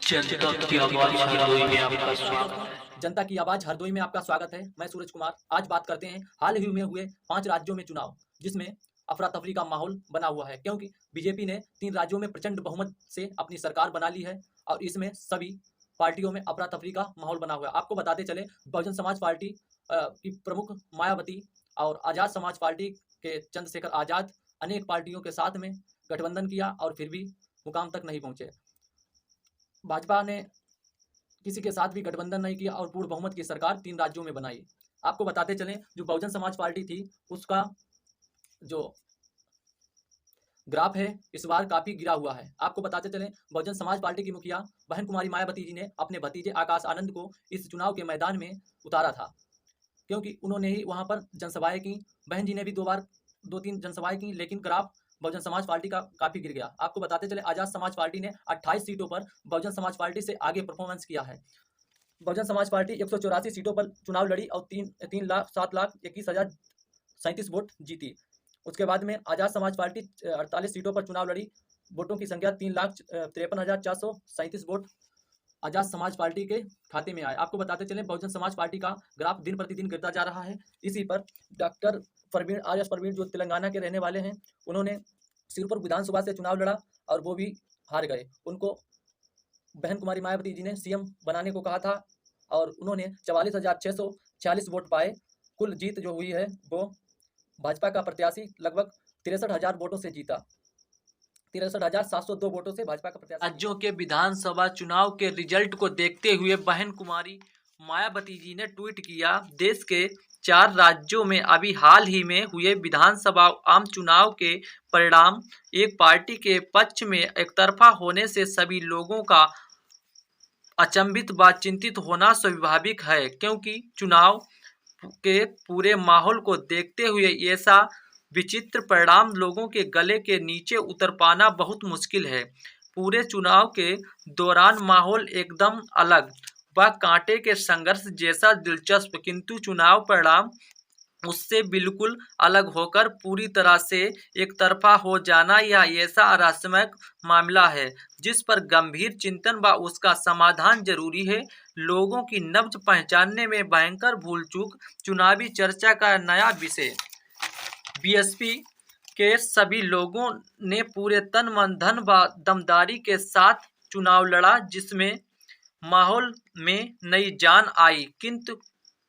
जनता की आवाज हरदोई में आपका स्वागत है। जनता की आवाज हरदोई में आपका स्वागत है। मैं सूरज कुमार। आज बात करते हैं हाल ही में हुए 5 राज्यों में चुनाव, जिसमें अफरा-तफरी का माहौल बना हुआ है, क्योंकि बीजेपी ने 3 राज्यों में प्रचंड बहुमत से अपनी सरकार बना ली है और इसमें सभी पार्टियों में अफरा-तफरी का माहौल बना हुआ है। आपको बताते चलें, बहुजन समाज पार्टी की प्रमुख मायावती और आज़ाद समाज पार्टी के चंद्रशेखर आज़ाद अनेक पार्टियों के साथ में गठबंधन किया और फिर भी मुकाम तक नहीं पहुंचे। भाजपा ने किसी के साथ भी गठबंधन नहीं किया और पूर्ण बहुमत की सरकार 3 राज्यों में बनाई। आपको बताते चलें, जो बहुजन समाज पार्टी थी, उसका जो ग्राफ है इस बार काफी गिरा हुआ है। आपको बताते चलें, बहुजन समाज पार्टी की मुखिया बहन कुमारी मायावती जी ने अपने भतीजे आकाश आनंद को इस चुनाव के मैदान में उतारा था, क्योंकि उन्होंने ही वहां पर जनसभाएं की। बहन जी ने भी 2-3 जनसभाएं की, लेकिन ग्राफ बहुजन समाज पार्टी का काफी गिर गया। आपको बताते चले, आजाद समाज पार्टी ने 28 सीटों पर बहुजन समाज पार्टी से आगे परफॉर्मेंस किया है। बहुजन समाज पार्टी 184 सीटों पर चुनाव लड़ी और 3,07,21,037 वोट जीती। उसके बाद में आजाद समाज पार्टी 48 सीटों पर चुनाव लड़ी। वोटों की संख्या 3,53,437 वोट आजाद समाज पार्टी के खाते में आए। आपको बताते चलें, बहुजन समाज पार्टी का ग्राफ दिन प्रतिदिन गिरता जा रहा है। इसी पर डॉक्टर परवीन आर.एस. परवीन, जो तेलंगाना के रहने वाले हैं, उन्होंने सिरपुर विधानसभा से चुनाव लड़ा और वो भी हार गए। उनको बहन कुमारी मायावती जी ने सीएम बनाने को कहा था और उन्होंने 44,646 वोट पाए। कुल जीत जो हुई है वो भाजपा का प्रत्याशी लगभग 63,000 वोटों से जीता। 63,702 वोटों से भाजपा का प्रत्याशी राज्यों के विधानसभा चुनाव के रिजल्ट को देखते हुए बहन कुमारी मायावती जी ने ट्वीट किया, देश के 4 राज्यों में अभी हाल ही में हुए विधानसभा आम चुनाव के परिणाम एक पार्टी के पक्ष में एकतरफा होने से सभी लोगों का अचंभित व चिंतित होना स्वाभाविक है, क्योंकि चुनाव के पूरे माहौल को देखते हुए ऐसा विचित्र परिणाम लोगों के गले के नीचे उतर पाना बहुत मुश्किल है। पूरे चुनाव के दौरान माहौल एकदम अलग व कांटे के संघर्ष जैसा दिलचस्प, किंतु चुनाव परिणाम उससे बिल्कुल अलग होकर पूरी तरह से एक तरफा हो जाना यह ऐसा रहस्यमय मामला है जिस पर गंभीर चिंतन व उसका समाधान जरूरी है। लोगों की नब्ज पहचानने में भयंकर भूल चूक चुनावी चर्चा का नया विषय। बीएसपी के सभी लोगों ने पूरे तन मन धन व दमदारी के साथ चुनाव लड़ा, जिसमें माहौल में नई जान आई, किंतु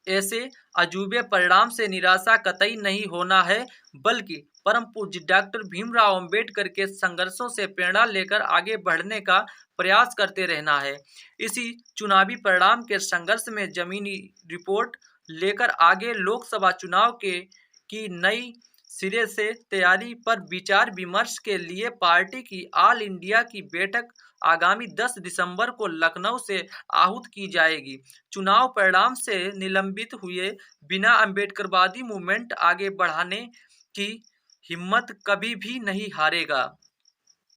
ऐसे अजूबे परिणाम से निराशा कतई नहीं होना है, बल्कि परम पूज्य डॉक्टर भीमराव अंबेडकर के संघर्षों से प्रेरणा लेकर आगे बढ़ने का प्रयास करते रहना है। इसी चुनावी परिणाम के संघर्ष में जमीनी रिपोर्ट लेकर आगे लोकसभा चुनाव की नई सिरे से तैयारी पर विचार विमर्श के लिए पार्टी की ऑल इंडिया की बैठक आगामी 10 दिसंबर को लखनऊ से आहूत की जाएगी। चुनाव परिणाम से निलंबित हुए बिना अंबेडकरवादी मूवमेंट आगे बढ़ाने की हिम्मत कभी भी नहीं हारेगा।